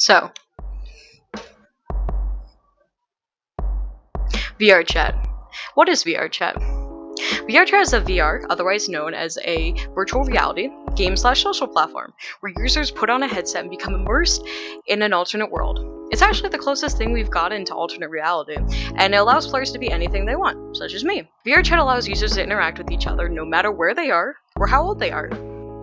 So, VRchat. What is VRchat? VRchat is a VR, otherwise known as a virtual reality, game/social platform, where users put on a headset and become immersed in an alternate world. It's actually the closest thing we've gotten to alternate reality, and it allows players to be anything they want, such as me. VRchat allows users to interact with each other no matter where they are or how old they are.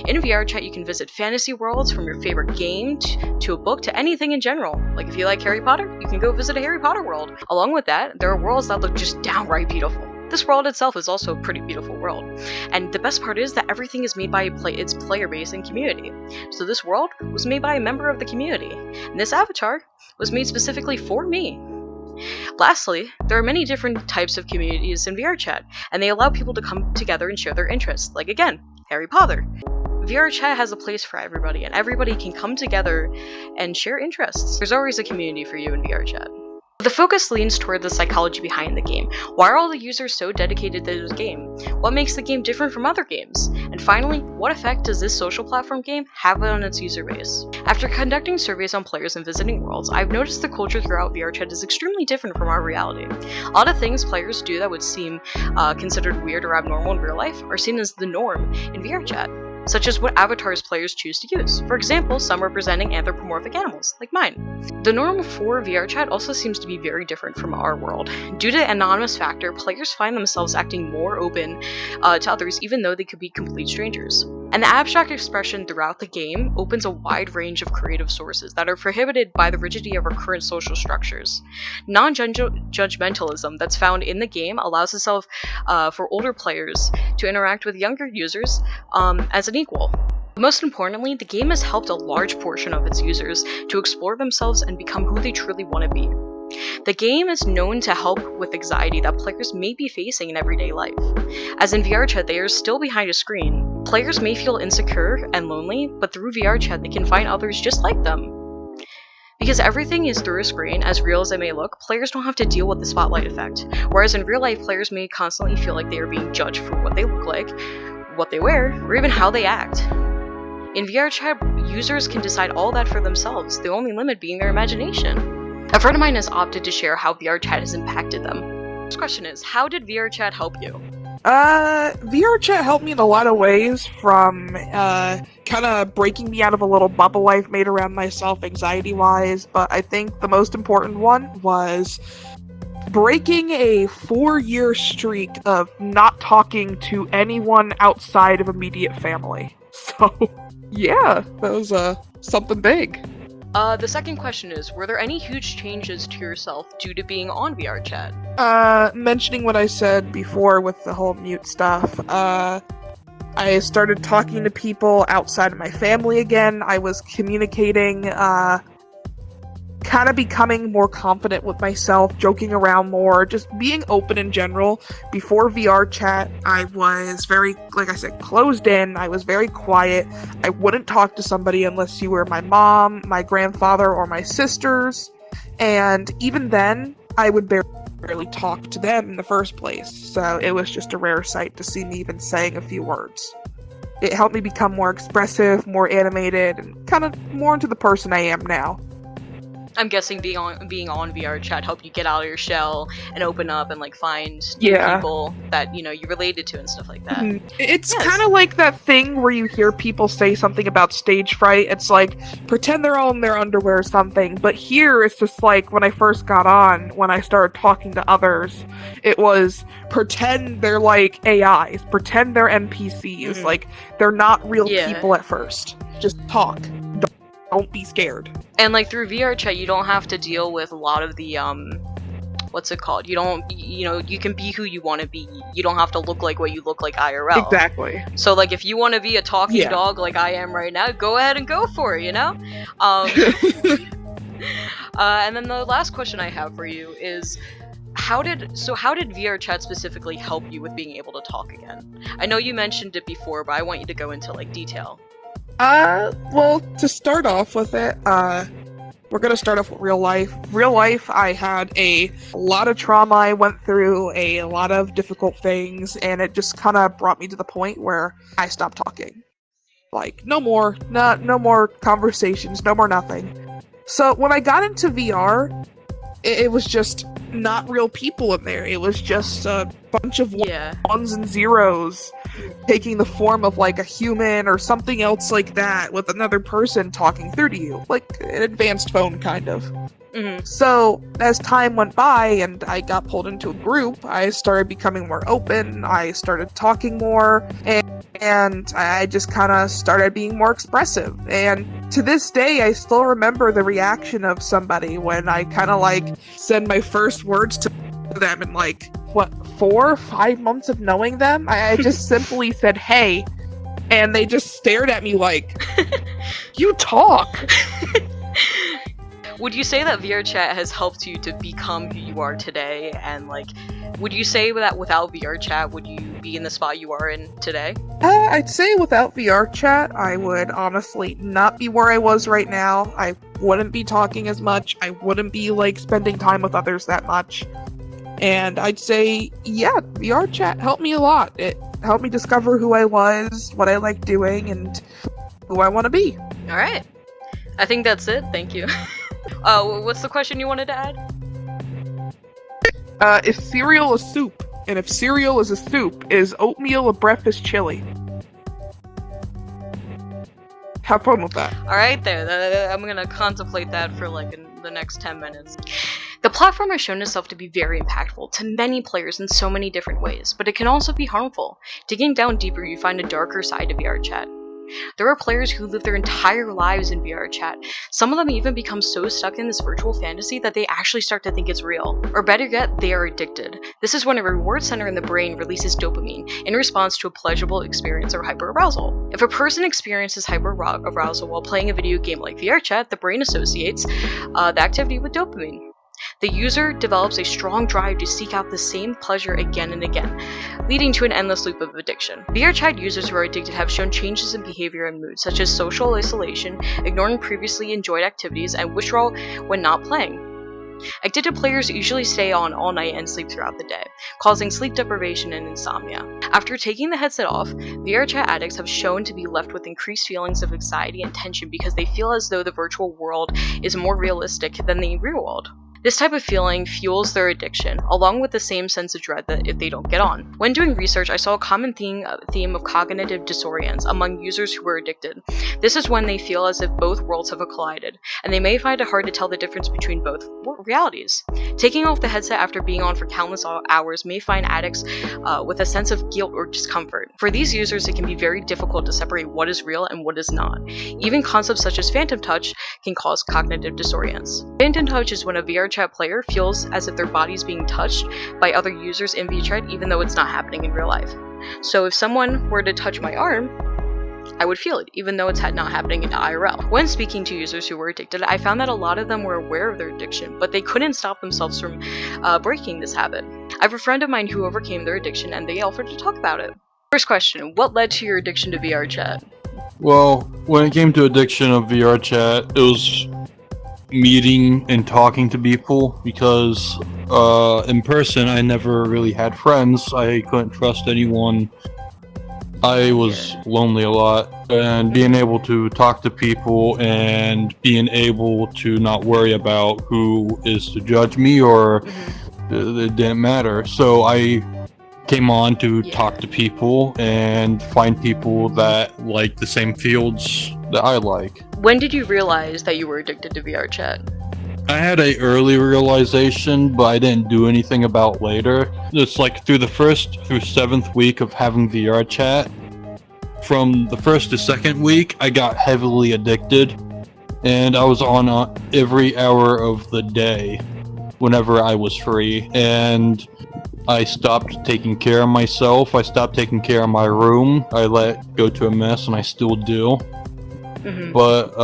In VRchat, you can visit fantasy worlds from your favorite game to a book to anything in general. Like if you like Harry Potter, you can go visit a Harry Potter world. Along with that, there are worlds that look just downright beautiful. This world itself is also a pretty beautiful world. And the best part is that everything is made by its player base and community. So this world was made by a member of the community. And this avatar was made specifically for me. Lastly, there are many different types of communities in VRchat, and they allow people to come together and share their interests. Like again, Harry Potter. VRchat has a place for everybody, and everybody can come together and share interests. There's always a community for you in VRchat. The focus leans toward the psychology behind the game. Why are all the users so dedicated to the game? What makes the game different from other games? And finally, what effect does this social platform game have on its user base? After conducting surveys on players and visiting worlds, I've noticed the culture throughout VRchat is extremely different from our reality. A lot of things players do that would seem considered weird or abnormal in real life are seen as the norm in VRchat, such as what avatars players choose to use. For example, some representing anthropomorphic animals, like mine. The norm for VRchat also seems to be very different from our world. Due to the anonymous factor, players find themselves acting more open to others even though they could be complete strangers. And the abstract expression throughout the game opens a wide range of creative sources that are prohibited by the rigidity of our current social structures. Non-judgmentalism that's found in the game allows itself for older players to interact with younger users as an equal. Most importantly, the game has helped a large portion of its users to explore themselves and become who they truly want to be. The game is known to help with anxiety that players may be facing in everyday life. As in VRchat, they are still behind a screen. Players may feel insecure and lonely, but through VRchat they can find others just like them. Because everything is through a screen, as real as it may look, players don't have to deal with the spotlight effect. Whereas in real life, players may constantly feel like they are being judged for what they look like, what they wear, or even how they act. In VRchat, users can decide all that for themselves, the only limit being their imagination. A friend of mine has opted to share how VRchat has impacted them. First question is, how did VRchat help you? VRchat helped me in a lot of ways, from kind of breaking me out of a little bubble I've made around myself anxiety-wise, but I think the most important one was breaking a 4-year streak of not talking to anyone outside of immediate family. So, yeah, that was something big. The second question is, were there any huge changes to yourself due to being on VRchat? Mentioning what I said before with the whole mute stuff, I started talking to people outside of my family again. I was communicating, kind of becoming more confident with myself, joking around more, just being open in general. Before VRchat, I was very, like I said, closed in. I was very quiet. I wouldn't talk to somebody unless you were my mom, my grandfather, or my sisters. And even then, I would barely talk to them in the first place. So it was just a rare sight to see me even saying a few words. It helped me become more expressive, more animated, and kind of more into the person I am now. I'm guessing being on VRchat helped you get out of your shell and open up and find new people that you related to and stuff like that. It's kind of like that thing where you hear people say something about stage fright. It's like, pretend they're all in their underwear or something. But here it's just like when I first got on, when I started talking to others, it was pretend they're like AIs, pretend they're NPCs, like they're not real people at first. Just talk. Don't be scared. And through VRchat, you don't have to deal with a lot of the what's it called? You can be who you want to be. You don't have to look like what you look like IRL. Exactly. So if you want to be a talking dog like I am right now, go ahead and go for it. And then the last question I have for you is, how did VRchat specifically help you with being able to talk again? I know you mentioned it before, but I want you to go into detail. Well, to start off with it, we're gonna start off with real life. Real life, I had a lot of trauma I went through, a lot of difficult things, and it just kind of brought me to the point where I stopped talking. No more conversations, no more nothing. So when I got into VR, it was just not real people in there. It was just a bunch of ones and zeros taking the form of like a human or something else like that with another person talking through to you, like an advanced phone kind of. Mm-hmm. So as time went by and I got pulled into a group, I started becoming more open, I started talking more, and I just kind of started being more expressive. And to this day, I still remember the reaction of somebody when I kind of like said my first words to them in like, 4 or 5 months of knowing them? I just simply said, hey, and they just stared at me like, you talk! Would you say that VRchat has helped you to become who you are today? And like, would you say that without VRchat, would you be in the spot you are in today? I'd say without VRchat, I would honestly not be where I was right now. I wouldn't be talking as much. I wouldn't be like spending time with others that much. And I'd say, yeah, VRchat helped me a lot. It helped me discover who I was, what I like doing, and who I want to be. All right. I think that's it. Thank you. What's the question you wanted to add? Is cereal a soup? And if cereal is a soup, is oatmeal a breakfast chili? Have fun with that. Alright there, I'm gonna contemplate that for like the next 10 minutes. The platform has shown itself to be very impactful to many players in so many different ways, but it can also be harmful. Digging down deeper, you find a darker side to VRchat. There are players who live their entire lives in VRchat. Some of them even become so stuck in this virtual fantasy that they actually start to think it's real. Or better yet, they are addicted. This is when a reward center in the brain releases dopamine in response to a pleasurable experience or hyperarousal. If a person experiences hyperarousal while playing a video game like VRchat, the brain associates the activity with dopamine. The user develops a strong drive to seek out the same pleasure again and again, leading to an endless loop of addiction. VRchat users who are addicted have shown changes in behavior and mood, such as social isolation, ignoring previously enjoyed activities, and withdrawal when not playing. Addicted players usually stay on all night and sleep throughout the day, causing sleep deprivation and insomnia. After taking the headset off, VRchat addicts have shown to be left with increased feelings of anxiety and tension because they feel as though the virtual world is more realistic than the real world. This type of feeling fuels their addiction, along with the same sense of dread that if they don't get on. When doing research, I saw a common theme of cognitive dissonance among users who were addicted. This is when they feel as if both worlds have collided, and they may find it hard to tell the difference between both realities. Taking off the headset after being on for countless hours may find addicts with a sense of guilt or discomfort. For these users, it can be very difficult to separate what is real and what is not. Even concepts such as phantom touch can cause cognitive dissonance. Phantom touch is when a VRchat player feels as if their body is being touched by other users in VRchat even though it's not happening in real life. So if someone were to touch my arm, I would feel it, even though it's not happening in IRL. When speaking to users who were addicted, I found that a lot of them were aware of their addiction, but they couldn't stop themselves from breaking this habit. I have a friend of mine who overcame their addiction and they offered to talk about it. First question, what led to your addiction to VRchat? Well, when it came to addiction of VRchat, it was meeting and talking to people because in person I never really had friends. I couldn't trust anyone. I was lonely a lot, and being able to talk to people and being able to not worry about who is to judge me or it didn't matter. So I came on to talk to people and find people that like the same fields that I like. When did you realize that you were addicted to VRchat? I had a early realization, but I didn't do anything about later. It's like through the 1st through 7th week of having VRchat. From the 1st to 2nd week, I got heavily addicted, and I was on every hour of the day whenever I was free, and I stopped taking care of myself. I stopped taking care of my room. I let it go to a mess, and I still do. But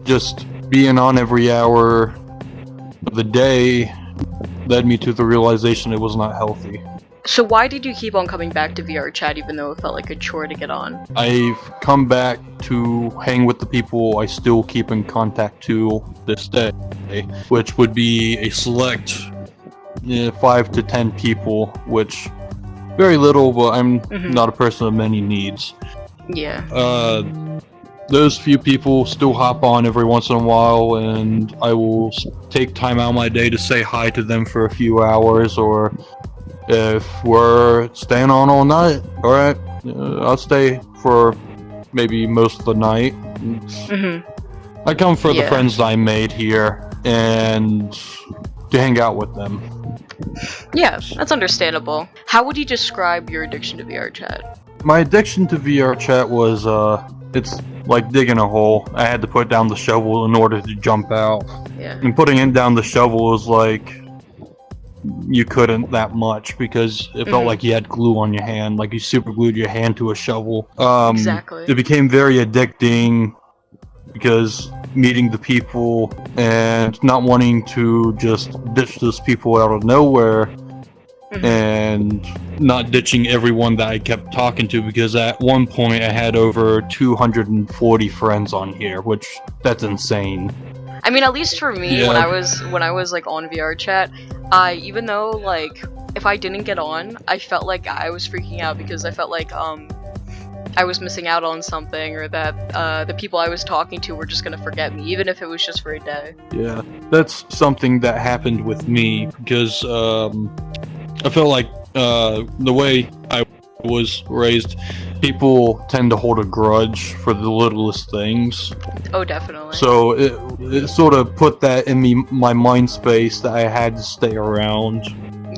just being on every hour of the day led me to the realization it was not healthy. So why did you keep on coming back to VRchat even though it felt like a chore to get on? I've come back to hang with the people I still keep in contact to this day, which would be a select 5 to 10 people, which very little, but I'm not a person of many needs. Yeah. those few people still hop on every once in a while, and I will take time out of my day to say hi to them for a few hours, or if we're staying on all night, alright, I'll stay for maybe most of the night. I come for the friends I made here, and to hang out with them. Yeah, that's understandable. How would you describe your addiction to VRChat? My addiction to VRChat was, it's like digging a hole. I had to put down the shovel in order to jump out. Yeah. And putting it down the shovel was like, you couldn't that much, because it felt like you had glue on your hand, like you super glued your hand to a shovel. Exactly. It became very addicting, because meeting the people and not wanting to just ditch those people out of nowhere, and not ditching everyone that I kept talking to, because at one point I had over 240 friends on here, which that's insane. I mean, at least for me, when I was like on VRChat, even though like if I didn't get on, I felt like I was freaking out, because I felt like I was missing out on something, or that the people I was talking to were just gonna forget me, even if it was just for a day. Yeah, that's something that happened with me, because I felt like the way I was raised, people tend to hold a grudge for the littlest things. Oh, definitely. So it sort of put that in my mind space that I had to stay around.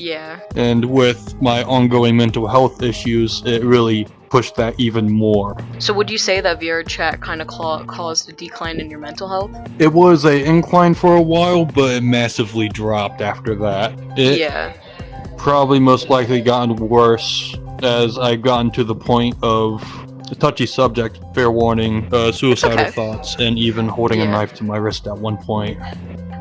Yeah. And with my ongoing mental health issues, it really pushed that even more. So would you say that VRChat kind of caused a decline in your mental health? It was an incline for a while, but it massively dropped after that. Yeah. Probably most likely gotten worse as I've gotten to the point of a touchy subject, fair warning, suicidal thoughts, and even holding a knife to my wrist at one point.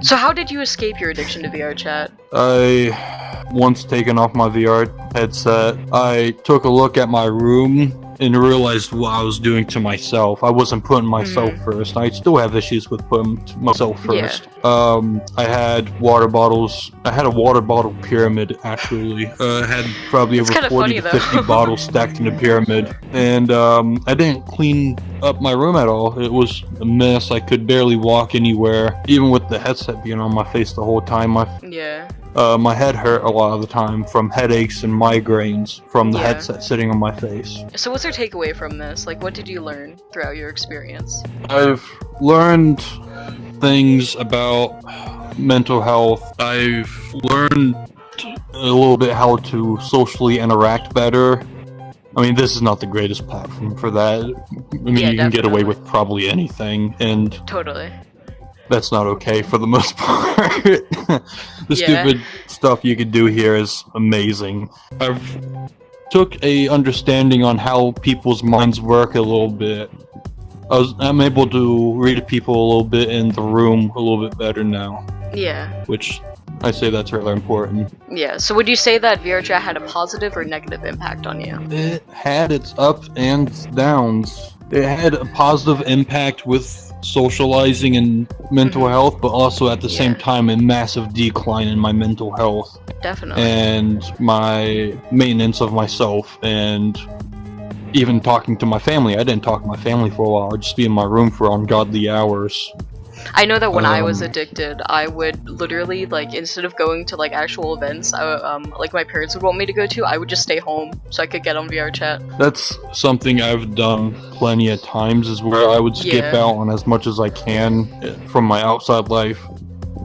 So how did you escape your addiction to VRChat? I once taken off my VR headset, I took a look at my room and realized what I was doing to myself. I wasn't putting myself first. I still have issues with putting myself first. I had water bottles. I had a water bottle pyramid, actually. I had probably over 40 to 50 bottles stacked in a pyramid. And I didn't clean up my room at all. It was a mess. I could barely walk anywhere. Even with the headset being on my face the whole time, my head hurt a lot of the time from headaches and migraines from the headset sitting on my face. So what's your takeaway from this? Like, what did you learn throughout your experience? I've learned things about mental health. I've learned a little bit how to socially interact better. I mean, this is not the greatest platform for that. I mean, you can get away with probably anything, and totally. That's not okay for the most part. The stupid stuff you could do here is amazing. I've took a understanding on how people's minds work a little bit. I'm able to read people a little bit in the room a little bit better now. Yeah. Which I say that's really important. Yeah, so would you say that VRChat had a positive or negative impact on you? It had its ups and downs. It had a positive impact with socializing and mental health, but also at the same time a massive decline in my mental health. Definitely. And my maintenance of myself, and even talking to my family. I didn't talk to my family for a while. I'd just be in my room for ungodly hours. I know that when I was addicted, I would literally, like, instead of going to, like, actual events, like my parents would want me to go to, I would just stay home so I could get on VRChat. That's something I've done plenty of times, is where I would skip out on as much as I can from my outside life,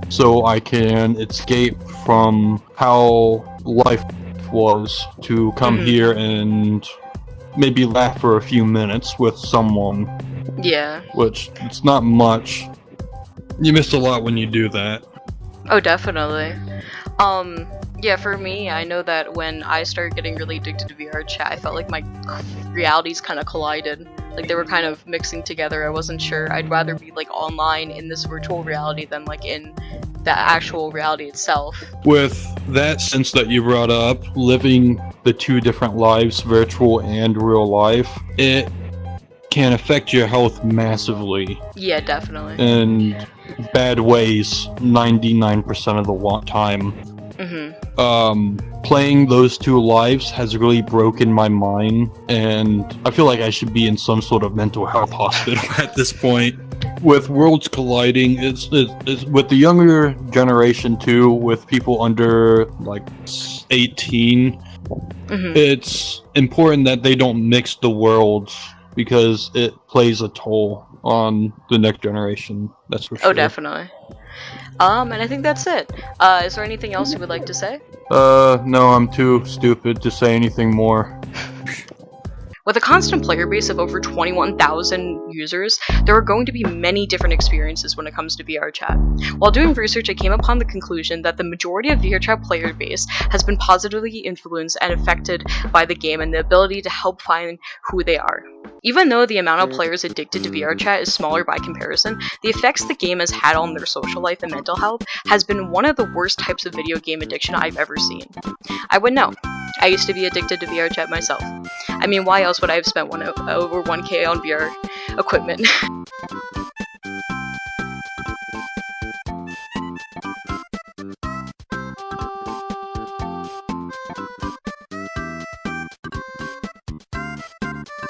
so I can escape from how life was, to come here and maybe laugh for a few minutes with someone. Yeah. Which, it's not much. You miss a lot when you do that. Oh, definitely. Yeah, for me, I know that when I started getting really addicted to VRChat, I felt like my realities kind of collided. Like, they were kind of mixing together. I wasn't sure. I'd rather be, like, online in this virtual reality than, like, in the actual reality itself. With that sense that you brought up, living the two different lives, virtual and real life, it can affect your health massively. Yeah, definitely. In bad ways, 99% of the time. Playing those two lives has really broken my mind, and I feel like I should be in some sort of mental health hospital at this point. With worlds colliding, it's with the younger generation too, with people under like 18. It's important that they don't mix the worlds because it plays a toll on the next generation. That's for sure. Oh, definitely. And I think that's it. Is there anything else you would like to say? No, I'm too stupid to say anything more. With a constant player base of over 21,000 users, there are going to be many different experiences when it comes to VRChat. While doing research, I came upon the conclusion that the majority of VRChat player base has been positively influenced and affected by the game and the ability to help find who they are. Even though the amount of players addicted to VRChat is smaller by comparison, the effects the game has had on their social life and mental health has been one of the worst types of video game addiction I've ever seen. I would know. I used to be addicted to VRChat myself. I mean, why else would I have spent over 1K on VR equipment?